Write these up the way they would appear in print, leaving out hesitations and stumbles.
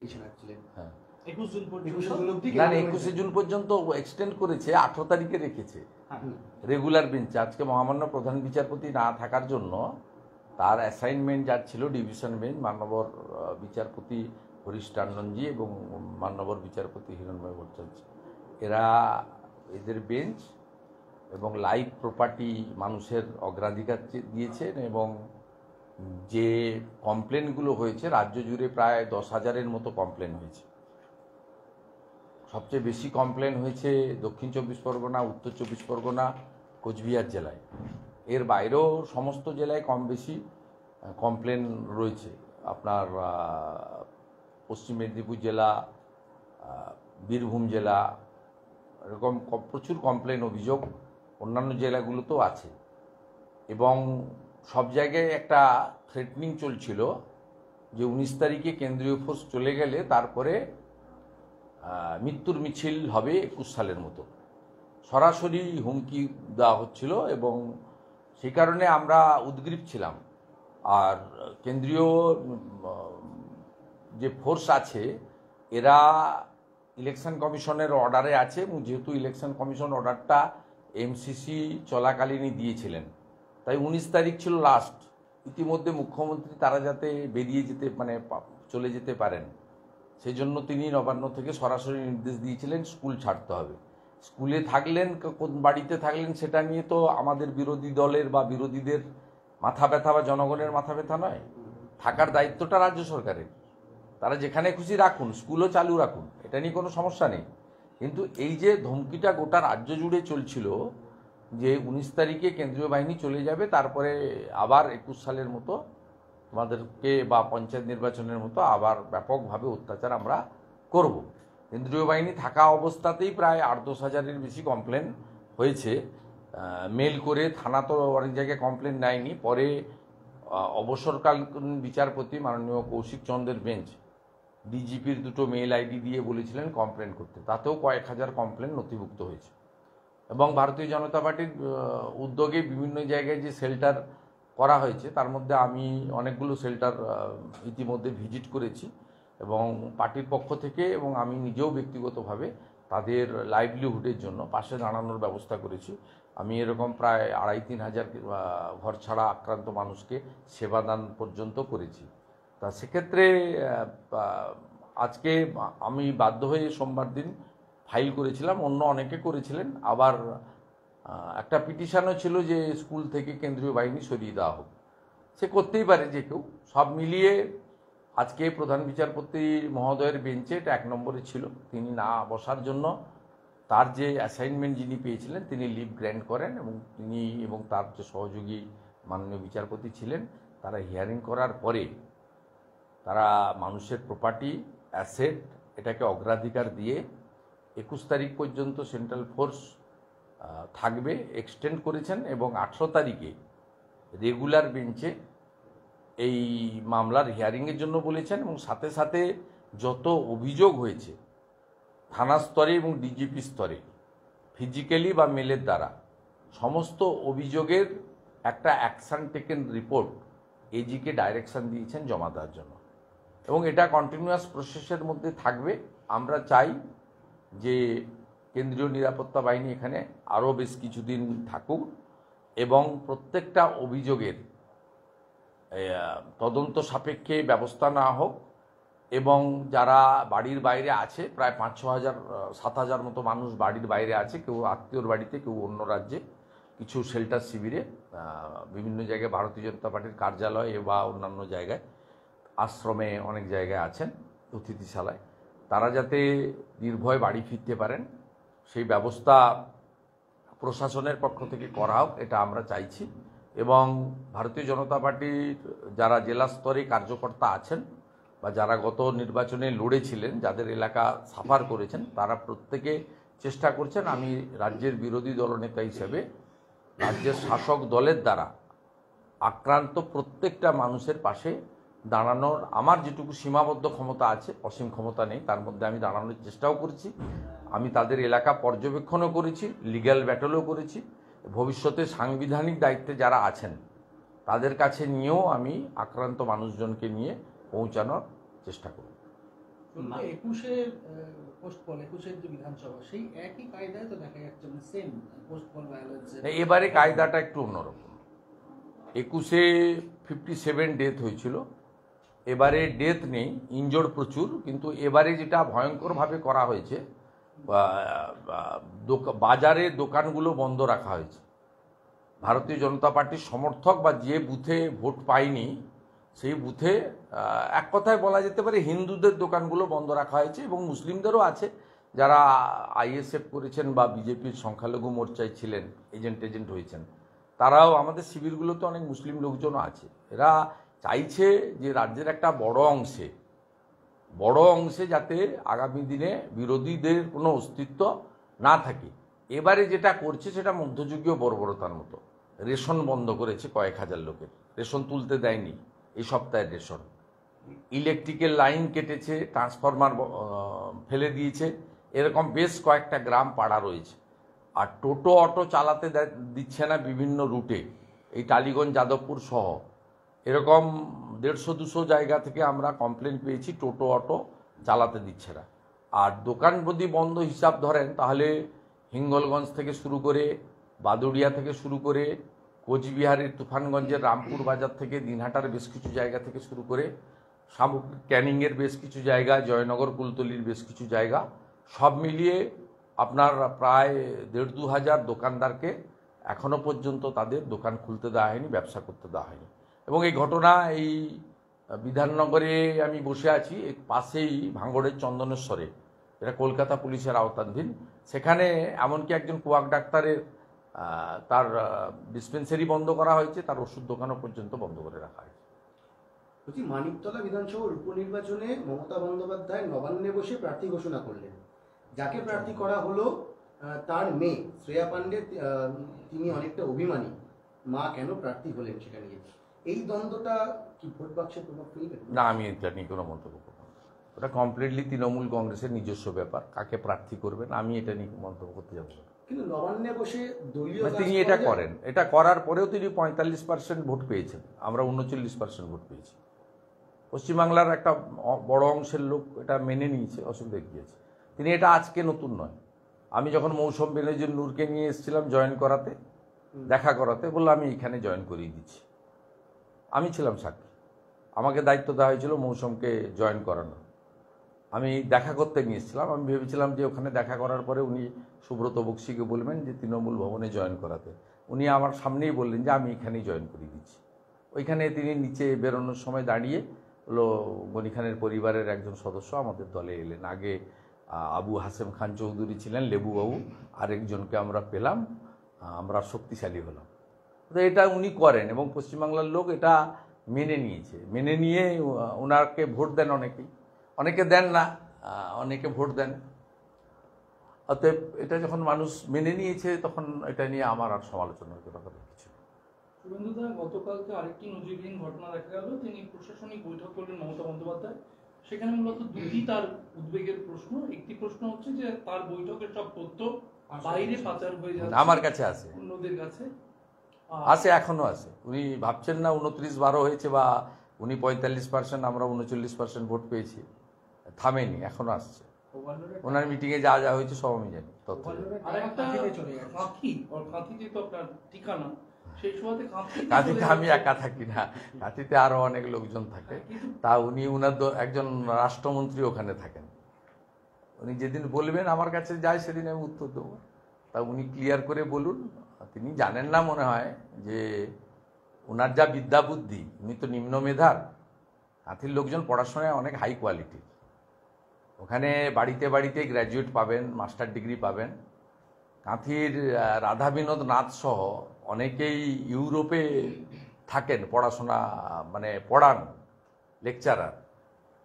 হ্যাঁ, 21 জুন পর্যন্ত এক্সটেন্ড করেছে, 18 তারিখে রেখেছে রেগুলার বেঞ্চে। আজকে মহামান্য প্রধান বিচারপতি না থাকার জন্য তার অ্যাসাইনমেন্ট যার ছিল ডিভিশন বেঞ্চ, মাননীয় বিচারপতি হরিশ টান্ডনজি এবং মাননীয় বিচারপতি হিরণময় ভট্টাচার্য, এদের বেঞ্চ এবং লাইভ প্রপার্টি মানুষের অগ্রাধিকার দিয়েছেন। এবং যে কমপ্লেনগুলো হয়েছে, রাজ্য জুড়ে প্রায় 10,000-এর মতো কমপ্লেন হয়েছে। সবচেয়ে বেশি কমপ্লেন হয়েছে দক্ষিণ 24 পরগনা, উত্তর 24 পরগনা, কোচবিহার জেলায়। এর বাইরেও সমস্ত জেলায় কম বেশি কমপ্লেন রয়েছে। আপনার পশ্চিম মেদিনীপুর জেলা, বীরভূম জেলা, এরকম প্রচুর কমপ্লেন অভিযোগ অন্যান্য জেলাগুলোতেও আছে। এবং সব জায়গায় একটা থ্রেটনিং চলছিল যে 19 তারিখে কেন্দ্রীয় ফোর্স চলে গেলে তারপরে মৃত্যুর মিছিল হবে 21 সালের মতো, সরাসরি হুমকি দেওয়া হচ্ছিল। এবং সেই কারণে আমরা উদ্গ্রীব ছিলাম। আর কেন্দ্রীয় যে ফোর্স আছে এরা ইলেকশন কমিশনের অর্ডারে আছে, এবং যেহেতু ইলেকশন কমিশন অর্ডারটা এমসিসি চলাকালীনই দিয়েছিলেন, তাই 19 তারিখ ছিল লাস্ট। ইতিমধ্যে মুখ্যমন্ত্রী তারা যাতে বেরিয়ে যেতে চলে যেতে পারেন, সেই জন্য তিনি নবান্ন থেকে সরাসরি নির্দেশ দিয়েছিলেন স্কুল ছাড়তে হবে। স্কুলে থাকলেন, কোন বাড়িতে থাকলেন সেটা নিয়ে তো আমাদের বিরোধী দলের বা বিরোধীদের মাথা ব্যথা বা জনগণের মাথা ব্যথা নয়। থাকার দায়িত্বটা রাজ্য সরকারের। তারা যেখানে খুশি রাখুন, স্কুলও চালু রাখুন, এটা নিয়ে কোনো সমস্যা নেই। কিন্তু এই যে ধমকিটা গোটা রাজ্য জুড়ে চলছিল যে 19 তারিখে কেন্দ্রীয় বাহিনী চলে যাবে, তারপরে আবার 21 সালের মতো আমাদেরকে বা পঞ্চায়েত নির্বাচনের মতো আবার ব্যাপকভাবে অত্যাচার আমরা করব। কেন্দ্রীয় বাহিনী থাকা অবস্থাতেই প্রায় 8-10 হাজারের বেশি কমপ্লেন হয়েছে। মেল করে থানা তো অনেক জায়গায় কমপ্লেন নেয়নি, পরে অবসরকালীন বিচারপতি মাননীয় কৌশিক চন্দ্রের বেঞ্চ ডিজিপির 2টো মেল আইডি দিয়ে বলেছিলেন কমপ্লেন করতে, তাতেও কয়েক হাজার কমপ্লেন নথিভুক্ত হয়েছে। এবং ভারতীয় জনতা পার্টির উদ্যোগে বিভিন্ন জায়গায় যে শেল্টার করা হয়েছে, তার মধ্যে আমি অনেকগুলো শেল্টার ইতিমধ্যে ভিজিট করেছি এবং পার্টির পক্ষ থেকে এবং আমি নিজেও ব্যক্তিগতভাবে তাদের লাইভলিহুডের জন্য পাশে দাঁড়ানোর ব্যবস্থা করেছি। আমি এরকম প্রায় 2,5-3 হাজার ঘর ছাড়া আক্রান্ত মানুষকে সেবাদান পর্যন্ত করেছি। তা সেক্ষেত্রে আজকে আমি বাধ্য হয়ে সোমবার দিন ফাইল করেছিলাম, অন্য অনেকে করেছিলেন। আবার একটা পিটিশনও ছিল যে স্কুল থেকে কেন্দ্রীয় বাহিনী সরিয়ে দেওয়া হোক। সে করতেই পারে যে কেউ। সব মিলিয়ে আজকে প্রধান বিচারপতি মহোদয়ের বেঞ্চে এটা 1 নম্বরে ছিল। তিনি না বসার জন্য তার যে অ্যাসাইনমেন্ট যিনি পেয়েছিলেন তিনি লিভ গ্র্যান্ট করেন, এবং তিনি এবং তার যে সহযোগী মাননীয় বিচারপতি ছিলেন তারা হিয়ারিং করার পরে তারা মানুষের প্রপার্টি, অ্যাসেট এটাকে অগ্রাধিকার দিয়ে 21 তারিখ পর্যন্ত সেন্ট্রাল ফোর্স থাকবে এক্সটেন্ড করেছেন। এবং 18 তারিখে রেগুলার বেঞ্চে এই মামলার হিয়ারিংয়ের জন্য বলেছেন। এবং সাথে সাথে যত অভিযোগ হয়েছে থানা স্তরে এবং ডিজিপি স্তরে ফিজিক্যালি বা মেলের দ্বারা, সমস্ত অভিযোগের একটা অ্যাকশন টেকেন রিপোর্ট এজিকে ডাইরেকশন দিয়েছেন জমা দেওয়ার জন্য। এবং এটা কন্টিনিউয়াস প্রসেসের মধ্যে থাকবে। আমরা চাই যে কেন্দ্রীয় নিরাপত্তা বাহিনী এখানে আরও বেশ কিছুদিন থাকুক এবং প্রত্যেকটা অভিযোগের তদন্ত সাপেক্ষে ব্যবস্থা নেওয়া হোক। এবং যারা বাড়ির বাইরে আছে, প্রায় 5-6 হাজার 7 হাজার মতো মানুষ বাড়ির বাইরে আছে, কেউ আত্মীয়র বাড়িতে, কেউ অন্য রাজ্যে, কিছু শেল্টার শিবিরে, বিভিন্ন জায়গায় ভারতীয় জনতা পার্টির কার্যালয়ে বা অন্যান্য জায়গায়, আশ্রমে অনেক জায়গায় আছেন, অতিথিশালায়, তারা যাতে নির্ভয়ে বাড়ি ফিরতে পারেন সেই ব্যবস্থা প্রশাসনের পক্ষ থেকে করা হোক, এটা আমরা চাইছি। এবং ভারতীয় জনতা পার্টির যারা জেলা স্তরে কার্যকর্তা আছেন বা যারা গত নির্বাচনে লড়েছিলেন, যাদের এলাকা সাফার করেছেন, তারা প্রত্যেকে চেষ্টা করছেন আমি রাজ্যের বিরোধী দলনেতা হিসেবে রাজ্যের শাসক দলের দ্বারা আক্রান্ত প্রত্যেকটা মানুষের পাশে দাঁড়ানোর আমার যেটুকু সীমাবদ্ধ ক্ষমতা আছে, অসীম ক্ষমতা নেই, তার মধ্যে আমি দাঁড়ানোর চেষ্টাও করেছি। আমি তাদের এলাকা পর্যবেক্ষণও করেছি, লিগ্যাল ব্যাটলও করেছি। ভবিষ্যতে সাংবিধানিক দায়িত্বে যারা আছেন তাদের কাছে নিয়েও আমি আক্রান্ত মানুষজনকে নিয়ে পৌঁছানোর চেষ্টা করব। একুশের পোস্টপল 21-এর যে বিধানসভা সেই একই কায়দায় তো দেখা যাচ্ছে, মানে সেম পোস্টপল ভায়োলেন্স। এবারে কায়দাটা একটু অন্যরকম। 21-এ 57 ডেথ হয়েছিল, এবারে ডেথ নেই, ইনজোর্ড প্রচুর, কিন্তু এবারে যেটা ভয়ঙ্করভাবে করা হয়েছে, বাজারে দোকানগুলো বন্ধ রাখা হয়েছে। ভারতীয় জনতা পার্টির সমর্থক বা যে বুথে ভোট পায়নি সেই বুথে এক কথায় বলা যেতে পারে হিন্দুদের দোকানগুলো বন্ধ রাখা হয়েছে, এবং মুসলিমদেরও আছে যারা আইএসএফ করেছেন বা বিজেপির সংখ্যালঘু মোর্চায় ছিলেন, এজেন্ট হয়েছেন, তারাও আমাদের শিবিরগুলোতে অনেক মুসলিম লোকজনও আছে। এরা চাইছে যে রাজ্যের একটা বড় অংশে যাতে আগামী দিনে বিরোধীদের কোনো অস্তিত্ব না থাকে। এবারে যেটা করছে সেটা মধ্যযুগীয় বর্বরতার মতো। রেশন বন্ধ করেছে, কয়েক হাজার লোকের রেশন তুলতে দেয়নি এই সপ্তাহের রেশন। ইলেকট্রিকের লাইন কেটেছে, ট্রান্সফরমার ফেলে দিয়েছে, এরকম বেশ কয়েকটা গ্রাম পাড়া রয়েছে। আর টোটো অটো চালাতে দিচ্ছে না বিভিন্ন রুটে, এই টালিগঞ্জ যাদবপুর সহ এরকম 150-200 জায়গা থেকে আমরা কমপ্লেন পেয়েছি টোটো অটো চালাতে দিচ্ছে না। আর দোকান যদি বন্ধ হিসাব ধরেন তাহলে হিঙ্গলগঞ্জ থেকে শুরু করে, বাদুড়িয়া থেকে শুরু করে, কোচবিহারের তুফানগঞ্জের রামপুর বাজার থেকে, দিনহাটার বেশ কিছু জায়গা থেকে শুরু করে, ক্যানিংয়ের বেশ কিছু জায়গা, জয়নগর কুলতলির বেশ কিছু জায়গা, সব মিলিয়ে আপনার প্রায় 1,500-2 হাজার দোকানদারকে এখনও পর্যন্ত তাদের দোকান খুলতে দেওয়া হয়নি, ব্যবসা করতে দেওয়া হয়নি। এবং এই ঘটনা এই বিধাননগরে আমি বসে আছি, এর পাশেই ভাঙড়ের চন্দনেশ্বরে, এটা কলকাতা পুলিশের আওতাধীন, সেখানে এমনকি একজন কুয়াক ডাক্তারের তার ডিসপেন্সারি বন্ধ করা হয়েছে, তার ওষুধ দোকানও পর্যন্ত বন্ধ করে রাখা হয়েছে। বলছি, মানিকতলা বিধানসভার উপনির্বাচনে মমতা বন্দ্যোপাধ্যায় নবান্নে বসে প্রার্থী ঘোষণা করলেন। যাকে প্রার্থী করা হলো তার মেয়ে শ্রেয়া পাণ্ডে, তিনি অনেকটা অভিমানী, মা কেন প্রার্থী হলেন সেটা নিয়ে। এই দ্বন্দ্বটা কি ভোট বাক্সে প্রভাব ফেলবে? না, আমি এটা নিয়ে কোনো মন্তব্য করব না। ওটা কমপ্লিটলি তৃণমূল কংগ্রেসের নিজস্ব ব্যাপার, কাকে প্রার্থী করবেন আমি এটা নিয়ে মন্তব্য করতে যাব না। কিন্তু নবান্নে বসে দলীয় তিনি এটা করেন, এটা করার পরেও তিনি 45% ভোট পেয়েছেন, আমরা 39% ভোট পেয়েছি। পশ্চিমবাংলার একটা বড় অংশের লোক এটা মেনে নিয়েছে, অসুবিধা গিয়েছে। তিনি এটা আজকে নতুন নয়। আমি যখন মৌসুম বেনজির নূরকে নিয়ে এসেছিলাম জয়েন করাতে, দেখা করাতে, বললো আমি এখানে জয়েন করিয়ে দিচ্ছি। আমি ছিলাম সাক্ষী, আমাকে দায়িত্ব দেওয়া হয়েছিল মৌসুমকে জয়েন করানো। আমি দেখা করতে নিয়েছিলাম, আমি ভেবেছিলাম যে ওখানে দেখা করার পরে উনি সুব্রত বক্সিকে বলবেন যে তৃণমূল ভবনে জয়েন করাতে। উনি আমার সামনেই বললেন যে আমি এখানেই জয়েন করিয়ে দিচ্ছি। ওইখানে তিনি নিচে বেরোনোর সময় দাঁড়িয়ে হলো গনি খানের পরিবারের একজন সদস্য আমাদের দলে এলেন। আগে আবু হাসেম খান চৌধুরী ছিলেন, লেবুবাবু, আরেকজনকে আমরা পেলাম, আমরা শক্তিশালী হলাম। তো এটা উনি করেন এবং পশ্চিমবাংলার লোক এটা মেনে নিয়েছে। মেনে নিয়ে ওনাকে ভোট দেন, অনেকে দেন না, অনেকে ভোট দেন। অতএব এটা যখন মানুষ মেনে নিয়েছে তখন এটা নিয়ে আমার আর সমালোচনার কথা কিছু নেই। শুভেন্দুদা, গতকালকে আরেকটি নজিরবিহীন ঘটনা দেখা গেল, তিনি প্রশাসনিক বৈঠক করলেন মমতা বন্দ্যোপাধ্যায়। সেখানে মূলত দুটি তার উদ্বেগের প্রশ্ন। একটি প্রশ্ন হচ্ছে যে তার বৈঠকের সব তথ্য বাইরে পাচার হয়ে যাচ্ছে, আমার কাছে আছে, অন্যদের কাছে আছে, এখনো আছে। উনি ভাবছেন না 29-12 হয়েছে বা উনি 45%, আমরা 39% ভোট পেয়েছি, থামেনি, এখনো আসছে। ওনার মিটিংয়ে যা যা হয়েছে সব আমি জানি তথ্য। কাঁথিতে তো আপনার ঠিকানা, সেই সময়তে কাঁথিতে আমি একা থাকি না, কাঁথিতে আরো অনেক লোকজন থাকে। তা উনি উনার একজন রাষ্ট্রমন্ত্রী ওখানে থাকেন, উনি যেদিন বলবেন আমার কাছে যায় সেদিন আমি উত্তর দেবো। তা উনি ক্লিয়ার করে বলুন। তিনি জানেন না মনে হয় যে ওনার যা বিদ্যা বুদ্ধি, উনি তো নিম্ন মেধার, কাঁথির লোকজন পড়াশোনায় অনেক হাই কোয়ালিটি। ওখানে বাড়িতে বাড়িতে গ্র্যাজুয়েট পাবেন, মাস্টার ডিগ্রি পাবেন। কাঁথির রাধা বিনোদ নাথ সহ অনেকেই ইউরোপে থাকেন, পড়াশোনা মানে পড়ান, লেকচারার।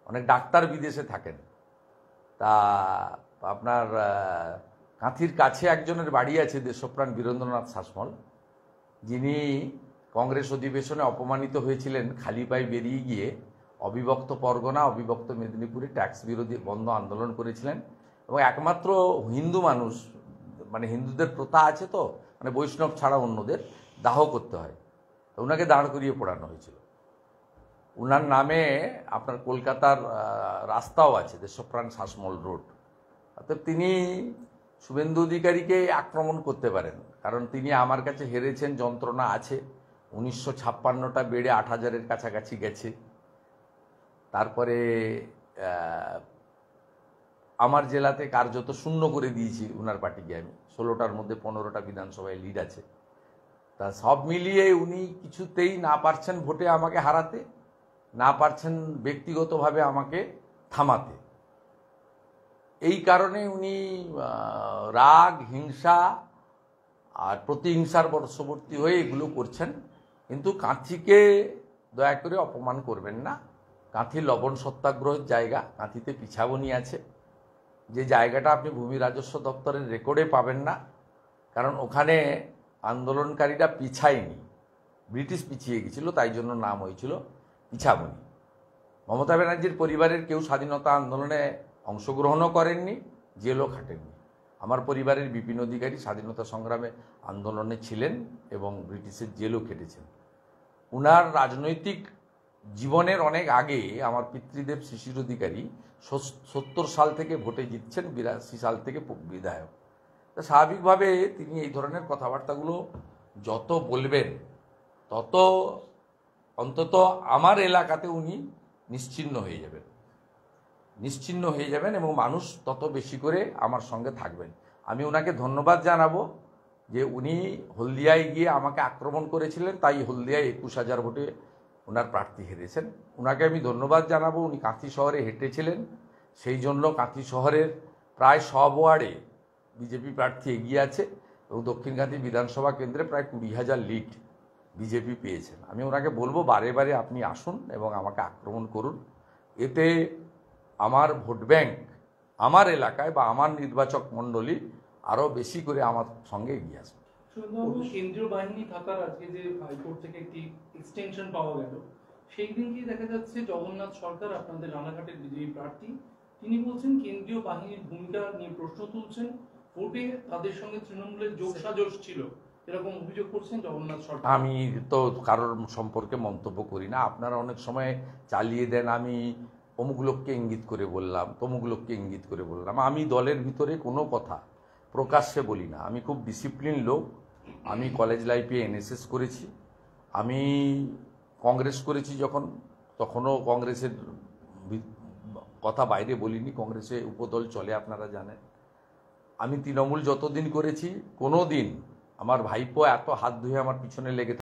অনেক ডাক্তার বিদেশে থাকেন। তা আপনার কাঁথির কাছে একজনের বাড়ি আছে দেশপ্রাণ বীরেন্দ্রনাথ শাসমল, যিনি কংগ্রেস অধিবেশনে অপমানিত হয়েছিলেন, খালি পায়ে বেরিয়ে গিয়ে অবিভক্ত পরগনা, অবিভক্ত মেদিনীপুরে ট্যাক্স বিরোধী বন্ধ আন্দোলন করেছিলেন। এবং একমাত্র হিন্দু মানুষ, মানে হিন্দুদের প্রথা আছে তো, মানে বৈষ্ণব ছাড়া অন্যদের দাহ করতে হয়, ওনাকে দাঁড় করিয়ে পড়ানো হয়েছিল। উনার নামে আপনার কলকাতার রাস্তাও আছে, দেশপ্রাণ শাসমল রোড। অর্থাৎ তিনি শুভেন্দু অধিকারীকে আক্রমণ করতে পারেন, কারণ তিনি আমার কাছে হেরেছেন, যন্ত্রণা আছে। 1956টা বেড়ে 8,000-এর কাছাকাছি গেছে। তারপরে আমার জেলাতে কার্যত শূন্য করে দিয়েছি উনার পার্টিকে আমি। 16টার মধ্যে 15টা বিধানসভায় লিড আছে। তা সব মিলিয়ে উনি কিছুতেই না পারছেন ভোটে আমাকে হারাতে, না পারছেন ব্যক্তিগতভাবে আমাকে থামাতে। এই কারণে উনি রাগ, হিংসা আর প্রতিহিংসার বশবর্তী হয়ে এগুলো করছেন। কিন্তু কাঁথিকে দয়া করে অপমান করবেন না। কাঁথি লবণ সত্যাগ্রহের জায়গা, কাঁথিতে পিছাবনি আছে, যে জায়গাটা আপনি ভূমি রাজস্ব দপ্তরের রেকর্ডে পাবেন না, কারণ ওখানে আন্দোলনকারীরা পিছায়নি, ব্রিটিশ পিছিয়ে গেছিল, তাই জন্য নাম হয়েছিল পিছাবনি। মমতা ব্যানার্জির পরিবারের কেউ স্বাধীনতা আন্দোলনে অংশগ্রহণও করেননি, জেলও খাটেননি। আমার পরিবারের বিপিন অধিকারী স্বাধীনতা সংগ্রামে আন্দোলনে ছিলেন এবং ব্রিটিশের জেলও খেটেছেন। উনার রাজনৈতিক জীবনের অনেক আগে আমার পিতৃদেব শিশির অধিকারী 70 সাল থেকে ভোটে জিতছেন, 82 সাল থেকে বিধায়ক। তা স্বাভাবিকভাবে তিনি এই ধরনের কথাবার্তাগুলো যত বলবেন তত অন্তত আমার এলাকাতে উনি নিশ্চিহ্ন হয়ে যাবেন এবং মানুষ তত বেশি করে আমার সঙ্গে থাকবেন। আমি ওনাকে ধন্যবাদ জানাবো যে উনি হলদিয়ায় গিয়ে আমাকে আক্রমণ করেছিলেন, তাই হলদিয়ায় 21,000 ভোটে ওনার প্রার্থী হেরেছেন। ওনাকে আমি ধন্যবাদ জানাবো। উনি কাঁথি শহরে হেঁটেছিলেন, সেই জন্য কাঁথি শহরের প্রায় সব ওয়ার্ডে বিজেপি প্রার্থী এগিয়ে আছে এবং দক্ষিণ কাঁথি বিধানসভা কেন্দ্রে প্রায় 20,000 লিড বিজেপি পেয়েছেন। আমি ওনাকে বলবো বারে বারে আপনি আসুন এবং আমাকে আক্রমণ করুন, এতে আমার ভোট ব্যাংক আমার এলাকায় বা আমার নির্বাচক মণ্ডলী আরও বেশি করে আমার সঙ্গে এগিয়ে আসবে। শুভেন্দুবাবু, কেন্দ্রীয় বাহিনী থাকার আজকে যে হাইকোর্ট থেকে একটি এক্সটেনশন পাওয়া গেল, সেই দিনকেই দেখা যাচ্ছে জগন্নাথ সরকার, আপনাদের রানাঘাটের বিজেপি প্রার্থী, তিনি বলছেন কেন্দ্রীয় বাহিনীর ভূমিকা নিয়ে প্রশ্ন তুলছেন, ভোটে তাদের সঙ্গে তৃণমূলের যোগসাজশ ছিল, এরকম অভিযোগ করছেন জগন্নাথ সরকার। আমি তো কারোর সম্পর্কে মন্তব্য করি না। আপনারা অনেক সময় চালিয়ে দেন, আমি অমুক লোককে ইঙ্গিত করে বললাম, তমুক লোককে ইঙ্গিত করে বললাম। আমি দলের ভিতরে কোনো কথা প্রকাশ্যে বলি না। আমি খুব ডিসিপ্লিন লোক। আমি কলেজ লাইফে এনএসএস করেছি, আমি কংগ্রেস করেছি যখন, তখনও কংগ্রেসের কথা বাইরে বলিনি। কংগ্রেসে উপদল চলে, আপনারা জানেন। আমি তৃণমূল যতদিন করেছি, কোনো দিন আমার ভাইপো এত হাত ধুয়ে আমার পিছনে লেগে